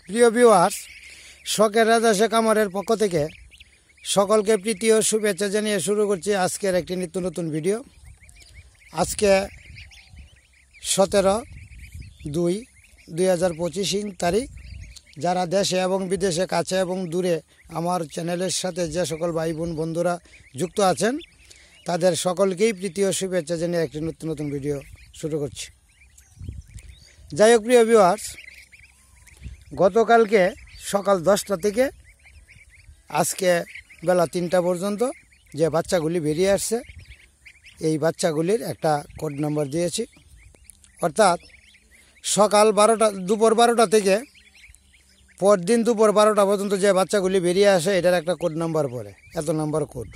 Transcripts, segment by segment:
প্রিয় ভিউয়ার্স, শখের রাজা শেখ আমারের পক্ষ থেকে সকলকে প্রীতি ও শুভেচ্ছা জানিয়ে শুরু করছি আজকের একটি নিত্য নতুন ভিডিও। আজকে 17/2/2025 তারিখ। যারা দেশে এবং বিদেশে কাছে এবং দূরে আমার চ্যানেলের সাথে যে সকল ভাই বোন বন্ধুরা যুক্ত আছেন, তাদের সকলকেই প্রীতি ও শুভেচ্ছা জানিয়ে একটি নতুন নতুন ভিডিও শুরু করছি। যাই হোক প্রিয় ভিউয়ার্স, গতকালকে সকাল 10টা থেকে আজকে বেলা 3টা পর্যন্ত যে বাচ্চাগুলি বেরিয়ে আসছে, এই বাচ্চাগুলির একটা কোড নাম্বার দিয়েছি। অর্থাৎ সকাল 12টা দুপুর 12টা থেকে পরদিন দুপুর 12টা পর্যন্ত যে বাচ্চাগুলি বেরিয়ে আসে, এটার একটা কোড নাম্বার পড়ে, এত নাম্বার কোড।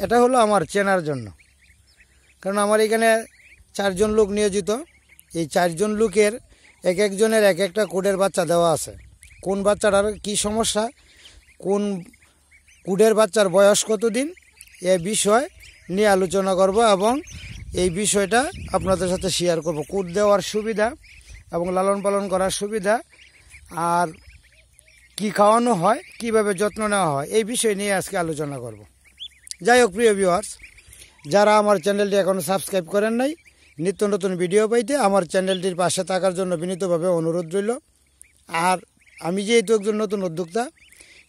এটা হলো আমার চেনার জন্য, কারণ আমার এখানে 4 জন লোক নিয়োজিত। এই 4 জন লোকের এক একজনের এক একটা কোডের বাচ্চা দেওয়া আছে। কোন বাচ্চাটার কি সমস্যা, কোন কোডের বাচ্চার বয়স কতদিন, এ বিষয় নিয়ে আলোচনা করব এবং এই বিষয়টা আপনাদের সাথে শেয়ার করব। কোড দেওয়ার সুবিধা এবং লালন পালন করার সুবিধা, আর কি খাওয়ানো হয়, কিভাবে যত্ন নেওয়া হয়, এই বিষয় নিয়ে আজকে আলোচনা করব। যাই হোক প্রিয় ভিউয়ার্স, যারা আমার চ্যানেলটি এখনও সাবস্ক্রাইব করেন নাই, নিত্য নতুন ভিডিও পাইতে আমার চ্যানেলটির পাশে থাকার জন্য বিনীতভাবে অনুরোধ রইল। আর আমি যেহেতু একজন নতুন উদ্যোক্তা,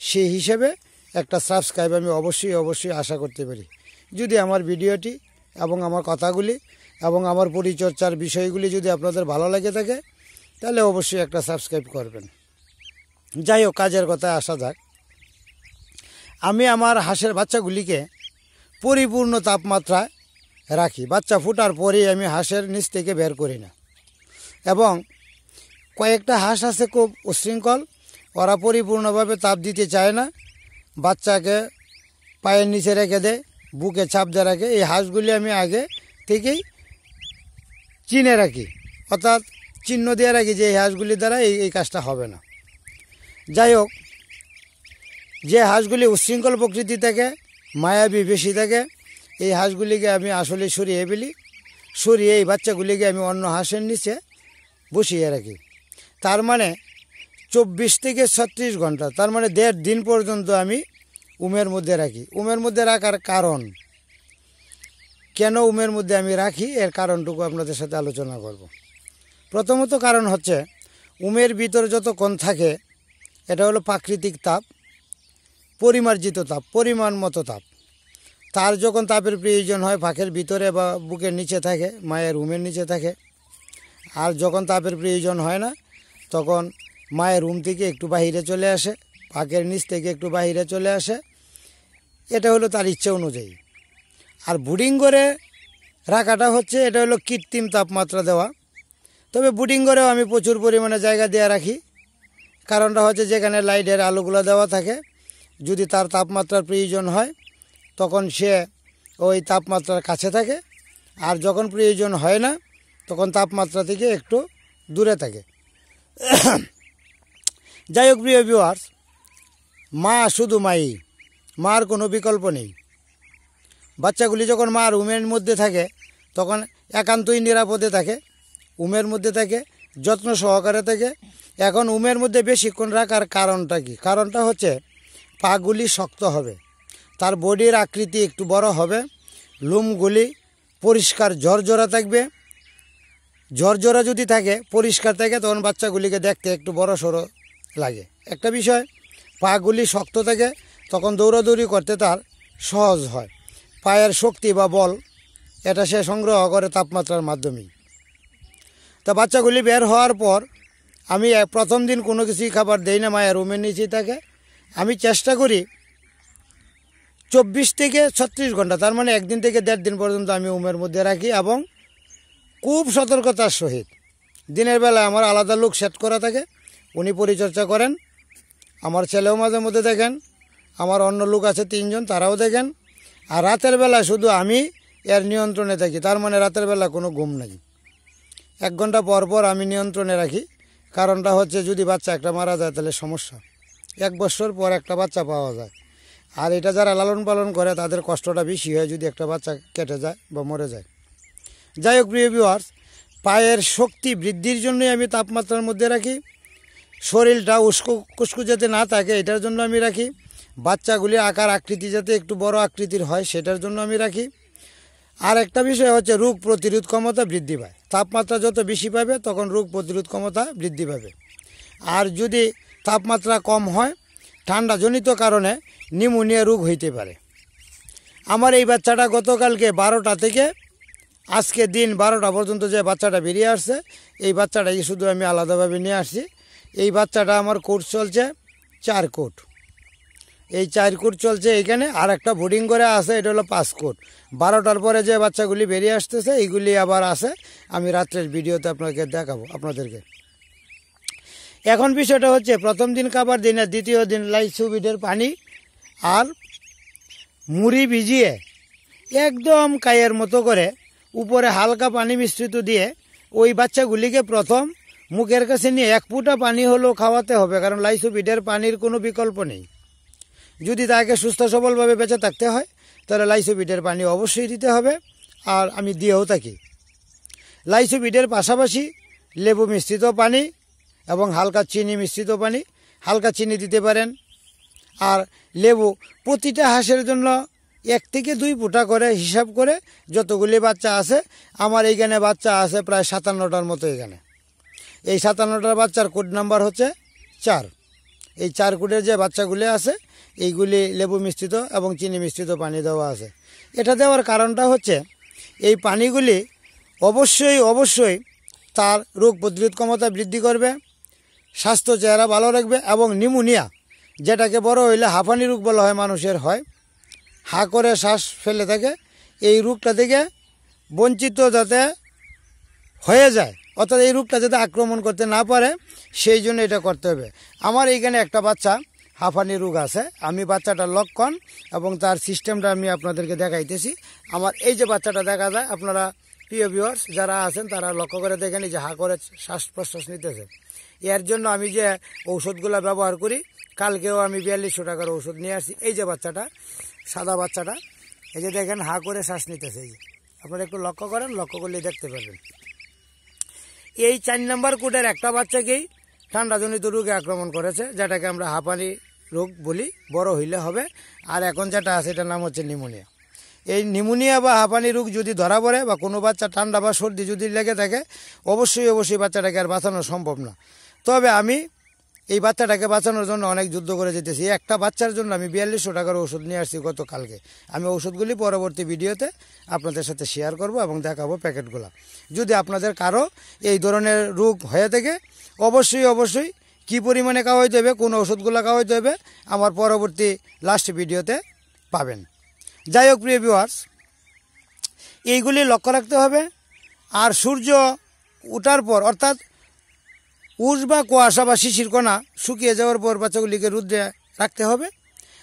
সেই হিসেবে একটা সাবস্ক্রাইব আমি অবশ্যই আশা করতে পারি। যদি আমার ভিডিওটি এবং আমার কথাগুলি এবং আমার পরিচর্যার বিষয়গুলি যদি আপনাদের ভালো লাগে থাকে, তাহলে অবশ্যই একটা সাবস্ক্রাইব করবেন। যাই হোক, কাজের কথায় আসা যাক। আমি আমার হাঁসের বাচ্চাগুলিকে পরিপূর্ণ তাপমাত্রায় রাখি। বাচ্চা ফুটার পরেই আমি হাঁসের নিচ থেকে বের করি না। এবং কয়েকটা হাঁস আছে খুব উশৃঙ্খল, ওরা পরিপূর্ণভাবে তাপ দিতে চায় না, বাচ্চাকে পায়ের নিচে রেখে দেয়, বুকে চাপ দিয়ে রাখে। এই হাঁসগুলি আমি আগে থেকেই চিনে রাখি, অর্থাৎ চিহ্ন দিয়ে রাখি যে এই হাঁসগুলি দ্বারা এই কাজটা হবে না। যাই হোক, যে হাঁসগুলি উশৃঙ্খল প্রকৃতি থাকে, মায়াবী বেশি থাকে, এই হাঁসগুলিকে আমি আসলে সরিয়ে ফেলি। সরিয়ে এই বাচ্চাগুলিকে আমি অন্য হাঁসের নিচে বসিয়ে রাখি। তার মানে 24 থেকে 36 ঘন্টা, তার মানে 1.5 দিন পর্যন্ত আমি উমের মধ্যে রাখি। উমের মধ্যে রাখার কারণ, কেন উমের মধ্যে আমি রাখি, এর কারণটুকু আপনাদের সাথে আলোচনা করব। প্রথমত কারণ হচ্ছে, উমের ভিতর যতক্ষণ থাকে, এটা হলো প্রাকৃতিক তাপ, পরিমার্জিত তাপ, পরিমাণ মতো তাপ। তার যখন তাপের প্রয়োজন হয়, ফাঁকের ভিতরে বা বুকের নিচে থাকে, মায়ের উমের নিচে থাকে। আর যখন তাপের প্রয়োজন হয় না, তখন মায়ের উম থেকে একটু বাহিরে চলে আসে, ফাঁকের নিচ থেকে একটু বাহিরে চলে আসে। এটা হলো তার ইচ্ছে অনুযায়ী। আর বুডিং করে রাখাটা হচ্ছে, এটা হলো কৃত্রিম তাপমাত্রা দেওয়া। তবে বুডিং করেও আমি প্রচুর পরিমাণে জায়গা দেওয়া রাখি। কারণটা হচ্ছে, যেখানে লাইটের আলোগুলো দেওয়া থাকে, যদি তার তাপমাত্রার প্রয়োজন হয় তখন সে ওই তাপমাত্রার কাছে থাকে, আর যখন প্রয়োজন হয় না তখন তাপমাত্রা থেকে একটু দূরে থাকে। যাই হোক প্রিয় ভিউয়ার্স, মা শুধু মাই, মার কোনো বিকল্প নেই। বাচ্চাগুলি যখন মার উমের মধ্যে থাকে, তখন একান্তই নিরাপদে থাকে, উমের মধ্যে থাকে, যত্ন সহকারে থাকে। এখন উমের মধ্যে বেশিক্ষণ রাখার কারণটা কি? কারণটা হচ্ছে, পাগুলি শক্ত হবে, তার বডির আকৃতি একটু বড় হবে, লোমগুলি পরিষ্কার ঝরঝরা থাকবে। ঝরঝরা যদি থাকে, পরিষ্কার থাকে, তখন বাচ্চাগুলিকে দেখতে একটু বড় সড়ো লাগে। একটা বিষয়, পাগুলি শক্ত থাকে, তখন দৌড়াদৌড়ি করতে তার সহজ হয়। পায়ের শক্তি বা বল, এটা সে সংগ্রহ করে তাপমাত্রার মাধ্যমেই। তা বাচ্চাগুলি বের হওয়ার পর আমি প্রথম দিন কোনো কিছুই খাবার দেই না, মায়ের উমের নিচেই থাকে। আমি চেষ্টা করি 24 থেকে 36 ঘন্টা, তার মানে 1 দিন থেকে 1.5 দিন পর্যন্ত আমি উমের মধ্যে রাখি। এবং খুব সতর্কতার সহিত, দিনের বেলা আমার আলাদা লোক সেট করা থাকে, উনি পরিচর্যা করেন। আমার ছেলেও মাঝে মধ্যে দেখেন, আমার অন্য লোক আছে 3 জন, তারাও দেখেন। আর রাতের বেলা শুধু আমি এর নিয়ন্ত্রণে থাকি, তার মানে রাতের বেলা কোনো ঘুম নেই। 1 ঘন্টা পর পর আমি নিয়ন্ত্রণে রাখি। কারণটা হচ্ছে, যদি বাচ্চা একটা মারা যায় তাহলে সমস্যা। 1 বছর পর একটা বাচ্চা পাওয়া যায়, আর এটা যারা লালন পালন করে তাদের কষ্টটা বেশি হয় যদি একটা বাচ্চা কেটে যায় বা মরে যায়। যাই হোক প্রিয় ভিউয়ার্স, পায়ের শক্তি বৃদ্ধির জন্যই আমি তাপমাত্রার মধ্যে রাখি। শরীরটা কুসকুস যাতে না থাকে এটার জন্য আমি রাখি। বাচ্চাগুলি আকার আকৃতি যাতে একটু বড় আকৃতির হয় সেটার জন্য আমি রাখি। আর একটা বিষয় হচ্ছে রোগ প্রতিরোধ ক্ষমতা বৃদ্ধি পায়। তাপমাত্রা যত বেশি পাবে তখন রোগ প্রতিরোধ ক্ষমতা বৃদ্ধি পাবে। আর যদি তাপমাত্রা কম হয় ঠান্ডাজনিত কারণে নিউমোনিয়া রোগ হইতে পারে। আমার এই বাচ্চাটা গতকালকে 12টা থেকে আজকে দিন 12টা পর্যন্ত যে বাচ্চাটা বেরিয়ে আসছে এই বাচ্চাটাই শুধু আমি আলাদাভাবে নিয়ে আসছি। এই বাচ্চাটা আমার কোর্স চলছে 4 কোট। এই 4 কোট চলছে এইখানে, আর একটা বোর্ডিং করে আছে এটা হলো 5 কোট। 12টার পরে যে বাচ্চাগুলি বেরিয়ে আসতেছে এইগুলি আবার আছে, আমি রাত্রের ভিডিওতে আপনাকে দেখাবো আপনাদেরকে। এখন বিষয়টা হচ্ছে প্রথম দিন খাবার দিনে দ্বিতীয় দিন লাইসোবিটের পানি আর মুড়ি ভিজিয়ে একদম কায়ের মতো করে উপরে হালকা পানি মিশ্রিত দিয়ে ওই বাচ্চাগুলিকে প্রথম মুখের কাছে নিয়ে 1 ফুটা পানি হলেও খাওয়াতে হবে, কারণ লাইসোবিটের পানির কোনো বিকল্প নেই। যদি তাকে সুস্থ সবলভাবে বেঁচে থাকতে হয় তাহলে লাইসোবিটের পানি অবশ্যই দিতে হবে, আর আমি দিয়েও থাকি। লাইসোবিটের পাশাপাশি লেবু মিশ্রিত পানি এবং হালকা চিনি মিশ্রিত পানি, হালকা চিনি দিতে পারেন। আর লেবু প্রতিটা হাঁসের জন্য 1 থেকে 2 ফুটা করে হিসাব করে যতগুলি বাচ্চা আছে, আমার এইখানে বাচ্চা আছে প্রায় 57টার মতো। এখানে এই 57টার বাচ্চার কোড নাম্বার হচ্ছে 4। এই 4 কোডের যে বাচ্চাগুলি আছে এইগুলি লেবু মিশ্রিত এবং চিনি মিশ্রিত পানি দেওয়া আছে। এটা দেওয়ার কারণটা হচ্ছে এই পানিগুলি অবশ্যই তার রোগ প্রতিরোধ ক্ষমতা বৃদ্ধি করবে, স্বাস্থ্য চেহারা ভালো রাখবে, এবং নিউমোনিয়া যেটাকে বড় হইলে হাঁপানি রোগ বলা হয়, মানুষের হয়, হা করে শ্বাস ফেলে থাকে, এই রোগটা থেকে বঞ্চিত যাতে হয়ে যায়, অর্থাৎ এই রোগটা যাতে আক্রমণ করতে না পারে সেই জন্য এটা করতে হবে। আমার এইখানে একটা বাচ্চা হাঁপানি রোগ আছে, আমি বাচ্চাটার লক্ষণ এবং তার সিস্টেমটা আমি আপনাদেরকে দেখাইতেছি। আমার এই যে বাচ্চাটা দেখা যায়, আপনারা প্রিয় ভিউয়ার্স যারা আছেন তারা লক্ষ্য করে দেখেন যে হা করে শ্বাস প্রশ্বাস নিতেছে। এর জন্য আমি যে ঔষধগুলো ব্যবহার করি, কালকেও আমি 4200 টাকার ঔষধ নিয়ে আসছি। এই যে বাচ্চাটা, সাদা বাচ্চাটা, এই যে দেখেন হা করে শ্বাস নিতেছে, এই যে আপনারা একটু লক্ষ্য করেন, লক্ষ্য করলে দেখতে পারবেন। এই 4 নম্বর কোডের একটা বাচ্চাকেই ঠান্ডাজনিত রোগে আক্রমণ করেছে, যেটাকে আমরা হাঁপানি রোগ বলি, বড় হইলে হবে। আর এখন যেটা আছে এটার নাম হচ্ছে নিউমোনিয়া। এই নিউমোনিয়া বা হাঁপানি রোগ যদি ধরা পড়ে বা কোনো বাচ্চা ঠান্ডা বা সর্দি যদি লেগে থাকে অবশ্যই বাচ্চাটাকে আর বাঁচানো সম্ভব না। তবে আমি এই বাচ্চাটাকে বাঁচানোর জন্য অনেক যুদ্ধ করে যেতেছি। একটা বাচ্চার জন্য আমি 4200 টাকার ওষুধ নিয়ে আসছি গতকালকে। আমি ওষুধগুলি পরবর্তী ভিডিওতে আপনাদের সাথে শেয়ার করব এবং দেখাবো প্যাকেটগুলো। যদি আপনাদের কারো এই ধরনের রোগ হয়ে থাকে অবশ্যই কী পরিমাণে খাওয়াইতে হবে, কোন ওষুধগুলো খাওয়াইতে হবে আমার পরবর্তী লাস্ট ভিডিওতে পাবেন। যাই হোক প্রিয় ভিউয়ার্স, এইগুলি লক্ষ্য রাখতে হবে। আর সূর্য ওঠার পর, অর্থাৎ উষ বা কুয়াশা বা শিশির কণা শুকিয়ে যাওয়ার পর বাচ্চাগুলিকে রোদে রাখতে হবে।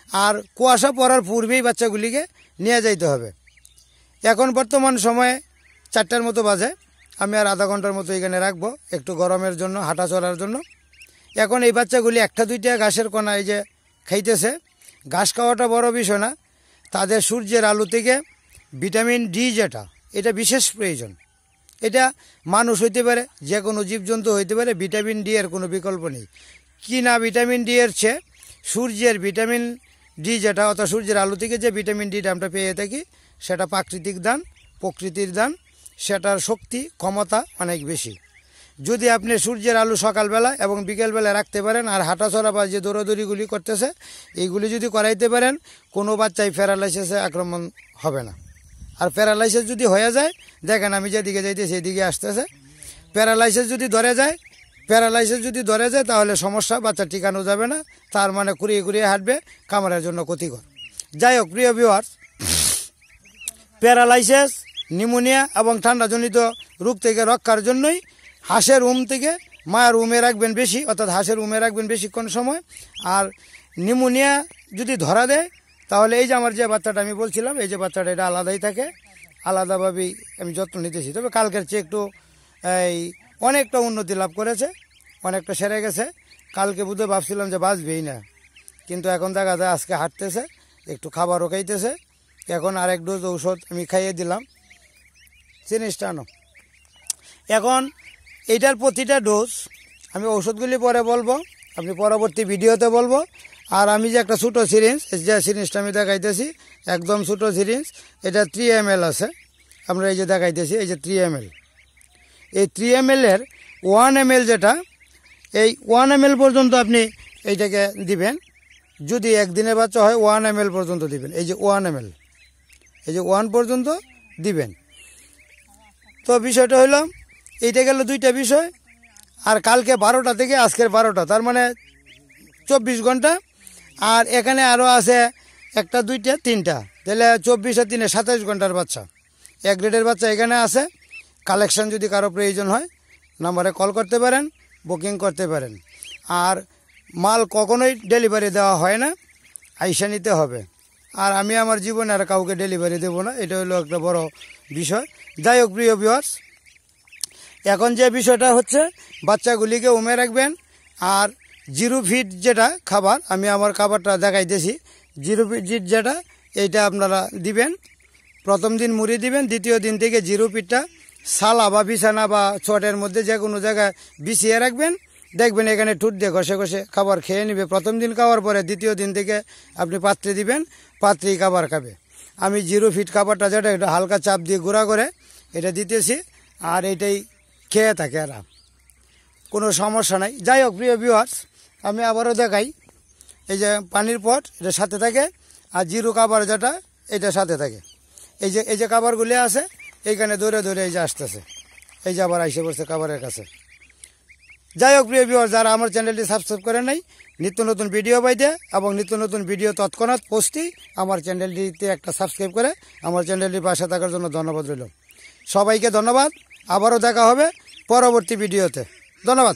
আর কুয়াশা পড়ার পূর্বেই বাচ্চাগুলিকে নিয়ে যাইতে হবে। এখন বর্তমান সময়ে 4টার মতো বাজে, আমি আর আধা ঘন্টার মতো এখানে রাখবো একটু গরমের জন্য, হাঁটা চলার জন্য। এখন এই বাচ্চাগুলি 1-2টা ঘাসের কণা এই যে খাইতেছে। ঘাস খাওয়াটা বড় বিষয় না, তাদের সূর্যের আলো থেকে ভিটামিন ডি যেটা, এটা বিশেষ প্রয়োজন। এটা মানুষ হইতে পারে, যে কোনো জীবজন্তু হইতে পারে, ভিটামিন ডি এর কোনো বিকল্প নেই। কি না, ভিটামিন ডি এর চেয়ে সূর্যের ভিটামিন ডি যেটা, অর্থাৎ সূর্যের আলো থেকে যে ভিটামিন ডিটা আমরা পেয়ে থাকি সেটা প্রাকৃতিক দান, প্রকৃতির দান, সেটার শক্তি ক্ষমতা অনেক বেশি। যদি আপনি সূর্যের আলো সকালবেলা এবং বিকেলবেলা রাখতে পারেন, আর হাঁটাচলা বা যে দৌড়াদৌড়িগুলি করতেছে এইগুলি যদি করাইতে পারেন, কোনো বাচ্চাই প্যারালাইসিসে আক্রমণ হবে না। আর প্যারালাইসিস যদি হয়ে যায়, দেখেন আমি যেদিকে যাইতেছি সেদিকে আসতেছে, প্যারালাইসিস যদি ধরে যায় তাহলে সমস্যা, বাচ্চা টিকানো যাবে না, তার মানে ঘুরিয়ে হাঁটবে, খামারের জন্য ক্ষতিকর। যাই হোক প্রিয় ভিউয়ার্স, প্যারালাইসিস, নিউমোনিয়া এবং ঠান্ডাজনিত রোগ থেকে রক্ষার জন্যই হাঁসের থেকে মায়ের রাখবেন বেশি, অর্থাৎ হাঁসের রাখবেন বেশিক্ষণ সময়। আর নিউমোনিয়া যদি ধরা দেয় তাহলে এই যে আমার যে বাচ্চাটা আমি বলছিলাম, এই যে বাচ্চাটা এটা আলাদাই থাকে, আলাদাভাবেই আমি যত্ন নিতেছি। তবে কালকের চেয়ে একটু অনেকটা উন্নতি লাভ করেছে, অনেকটা সেরে গেছে। কালকে বুধে ভাবছিলাম যে বাঁচবেই না, কিন্তু এখন দেখা যায় আজকে হাঁটতেছে, একটু খাবারও খাইতেছে। এখন আরেক ডোজ ঔষধ আমি খাইয়ে দিলাম, জিনিসটা আনো। এখন এইটার প্রতিটা ডোজ আমি ওষুধগুলি পরে বলবো, আপনি পরবর্তী ভিডিওতে বলবো। আর আমি যে একটা ছোটো সিরিঞ্জ, যে সিরিঞ্জটা আমি দেখাইতেছি একদম ছোটো সিরিঞ্জ, এটা 3 ml আছে। আমরা এই যে দেখাইতেছি, এই যে 3 ml, এই 3 ml এর 1 ml যেটা, এই 1 ml পর্যন্ত আপনি এইটাকে দিবেন। যদি একদিনের বাচ্চা হয় 1 ml পর্যন্ত দিবেন। এই যে 1 ml, এই যে 1 পর্যন্ত দিবেন। তো বিষয়টা হইল, এইটা গেল 2টা বিষয়। আর কালকে 12টা থেকে আজকের 12টা, তার মানে 24 ঘন্টা। আর এখানে আরও আছে 1টা 2টা 3টা, তাহলে 24 আর 3 27 ঘন্টার বাচ্চা, এক গ্রেডের বাচ্চা এখানে আছে। কালেকশন যদি কারো প্রয়োজন হয় নাম্বারে কল করতে পারেন, বুকিং করতে পারেন। আর মাল কখনোই ডেলিভারি দেওয়া হয় না, আইসা নিতে হবে। আর আমি আমার জীবনে আর কাউকে ডেলিভারি দেবো না, এটা হলো একটা বড় বিষয়। যাই হোক প্রিয় ভিউয়ার্স, এখন যে বিষয়টা হচ্ছে, বাচ্চাগুলিকে উমে রাখবেন। আর 0 ফিট যেটা খাবার, আমি আমার খাবারটা দেখাইতেছি। 0 ফিট যেটা, এইটা আপনারা দিবেন। প্রথম দিন মুড়ি দিবেন, দ্বিতীয় দিন থেকে 0 ফিটটা সালা বা বিছানা বা ছটের মধ্যে যে কোনো জায়গায় বিছিয়ে রাখবেন। দেখবেন এখানে ঠুট দিয়ে ঘষে ঘষে খাবার খেয়ে নেবে। প্রথম দিন খাওয়ার পরে দ্বিতীয় দিন থেকে আপনি পাত্রে দিবেন, পাত্রেই খাবার খাবে। আমি 0 ফিট খাবারটা যেটা, এটা হালকা চাপ দিয়ে গুঁড়া করে এটা দিতেছি। আর এইটাই খেয়ে থাকে, এরা কোনো সমস্যা নাই। যাই হোক প্রিয় ভিউয়ার্স, আমি আবারও দেখাই। এই যে পানির পট, এটা সাথে থাকে। আর 0 খাবার যেটা, এটা সাথে থাকে। এই যে খাবারগুলি আছে, এইখানে দৌড়ে দৌড়ে এই যে আসতেছে, এই যে আবার আইসে পড়ছে খাবারের কাছে। যাই হোক প্রিয় ভিউয়ার্স, যারা আমার চ্যানেলটি সাবস্ক্রাইব করে নাই, নিত্য নতুন ভিডিও পাইতে এবং নিত্য নতুন ভিডিও তৎক্ষণাৎ পোস্টই আমার চ্যানেলটিতে একটা সাবস্ক্রাইব করে আমার চ্যানেলটির পাশে থাকার জন্য ধন্যবাদ রইল। সবাইকে ধন্যবাদ। আবারও দেখা হবে পরবর্তী ভিডিওতে। ধন্যবাদ।